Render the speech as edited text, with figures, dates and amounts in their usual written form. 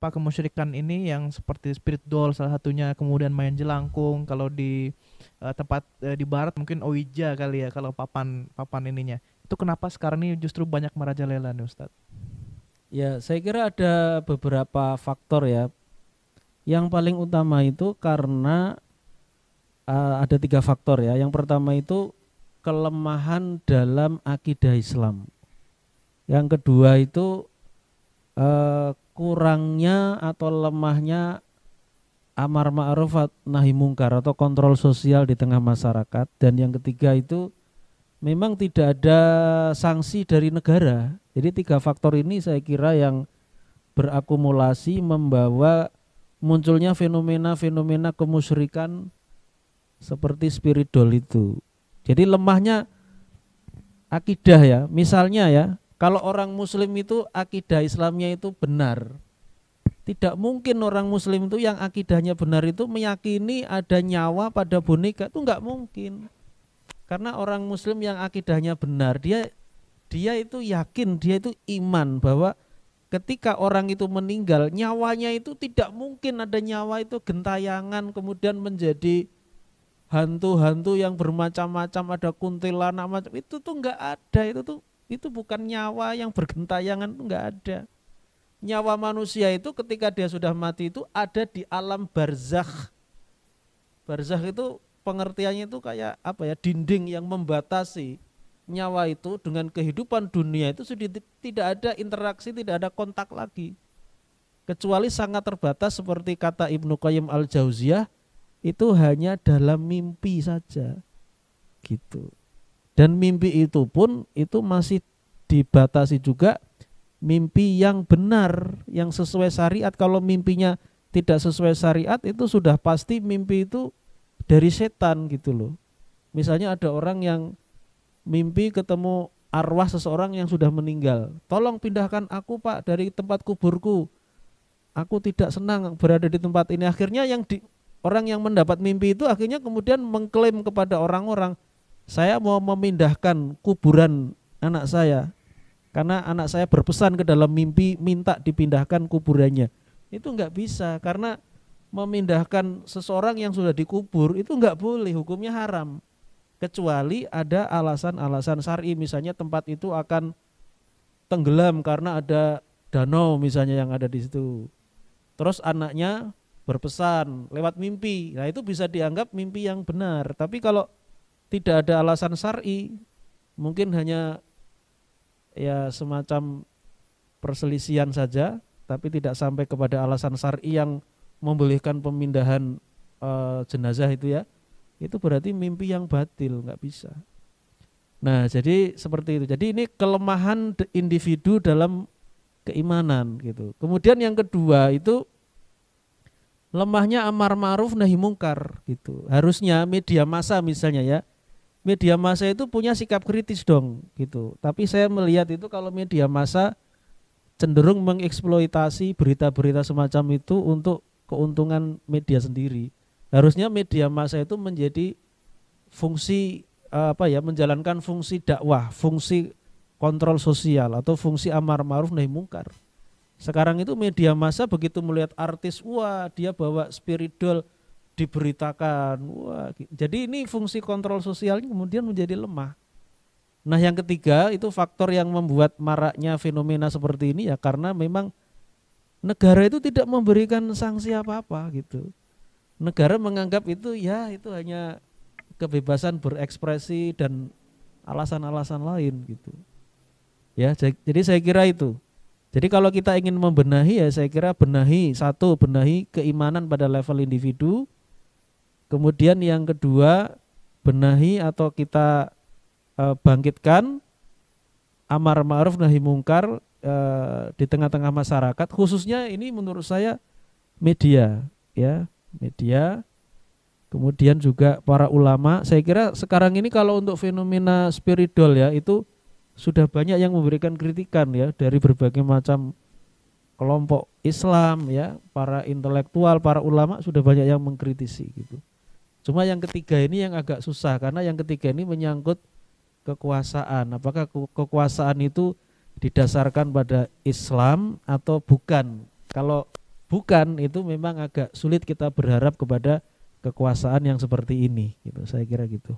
kemusyrikan ini yang seperti spirit doll salah satunya, kemudian main jelangkung, kalau di tempat di barat mungkin Ouija kali ya kalau papan papan ininya. Itu kenapa sekarang ini justru banyak merajalela nih Ustadz? Ya, saya kira ada beberapa faktor ya. Yang paling utama itu karena ada 3 faktor ya. Yang pertama itu kelemahan dalam akidah Islam. Yang kedua itu kurangnya atau lemahnya amar ma'ruf nahi mungkar atau kontrol sosial di tengah masyarakat. Dan yang ketiga itu memang tidak ada sanksi dari negara. Jadi 3 faktor ini saya kira yang berakumulasi membawa munculnya fenomena-fenomena kemusyrikan seperti spiritual itu. Jadi lemahnya akidah ya. Misalnya ya, kalau orang muslim itu akidah Islamnya itu benar. Tidak mungkin orang muslim itu yang akidahnya benar itu meyakini ada nyawa pada boneka, itu enggak mungkin. Karena orang muslim yang akidahnya benar, dia itu yakin, dia itu iman bahwa ketika orang itu meninggal, nyawanya itu tidak mungkin ada nyawa itu gentayangan kemudian menjadi hantu-hantu yang bermacam-macam, ada kuntilanak macam itu tuh enggak ada, itu bukan nyawa yang bergentayangan, itu enggak ada. Nyawa manusia itu ketika dia sudah mati itu ada di alam barzakh. Barzakh itu pengertiannya itu kayak apa ya, dinding yang membatasi nyawa itu dengan kehidupan dunia, itu sudah tidak ada interaksi, tidak ada kontak lagi. Kecuali sangat terbatas seperti kata Ibnu Qayyim al-Jauziyah, itu hanya dalam mimpi saja gitu. Dan mimpi itu pun itu masih dibatasi juga mimpi yang benar, yang sesuai syariat. Kalau mimpinya tidak sesuai syariat itu sudah pasti mimpi itu dari setan gitu loh. Misalnya ada orang yang mimpi ketemu arwah seseorang yang sudah meninggal. Tolong pindahkan aku Pak dari tempat kuburku. Aku tidak senang berada di tempat ini. Akhirnya orang yang mendapat mimpi itu akhirnya kemudian mengklaim kepada orang-orang, saya mau memindahkan kuburan anak saya. Karena anak saya berpesan ke dalam mimpi minta dipindahkan kuburannya. Itu enggak bisa, karena memindahkan seseorang yang sudah dikubur itu enggak boleh, hukumnya haram. Kecuali ada alasan-alasan syar'i, misalnya tempat itu akan tenggelam karena ada danau misalnya yang ada di situ. Terus anaknya berpesan lewat mimpi, nah itu bisa dianggap mimpi yang benar. Tapi kalau tidak ada alasan syar'i, mungkin hanya ya semacam perselisihan saja, tapi tidak sampai kepada alasan syar'i yang membolehkan pemindahan jenazah itu ya, itu berarti mimpi yang batil, nggak bisa. Nah jadi seperti itu. Jadi ini kelemahan individu dalam keimanan gitu. Kemudian yang kedua itu lemahnya amar ma'ruf nahi mungkar gitu. Harusnya media massa misalnya ya, media massa itu punya sikap kritis dong gitu. Tapi saya melihat itu kalau media massa cenderung mengeksploitasi berita-berita semacam itu untuk keuntungan media sendiri. Harusnya media massa itu menjadi fungsi menjalankan fungsi dakwah, fungsi kontrol sosial atau fungsi amar ma'ruf nahi mungkar. Sekarang itu media massa begitu melihat artis, wah dia bawa spiritual diberitakan, wah. Jadi ini fungsi kontrol sosialnya kemudian menjadi lemah. Nah yang ketiga itu faktor yang membuat maraknya fenomena seperti ini ya karena memang negara itu tidak memberikan sanksi apa-apa gitu. Negara menganggap itu ya itu hanya kebebasan berekspresi dan alasan-alasan lain gitu. Ya, jadi saya kira itu. Jadi kalau kita ingin membenahi ya saya kira benahi keimanan pada level individu. Kemudian yang kedua benahi atau kita bangkitkan amar ma'ruf nahi mungkar di tengah-tengah masyarakat, khususnya ini menurut saya media ya, media. Kemudian juga para ulama. Saya kira sekarang ini kalau untuk fenomena spiritual ya itu sudah banyak yang memberikan kritikan ya dari berbagai macam kelompok Islam ya, para intelektual, para ulama sudah banyak yang mengkritisi gitu. Cuma yang ketiga ini yang agak susah karena yang ketiga ini menyangkut kekuasaan. Apakah kekuasaan itu didasarkan pada Islam atau bukan? Kalau bukan, itu memang agak sulit kita berharap kepada kekuasaan yang seperti ini gitu. Saya kira gitu.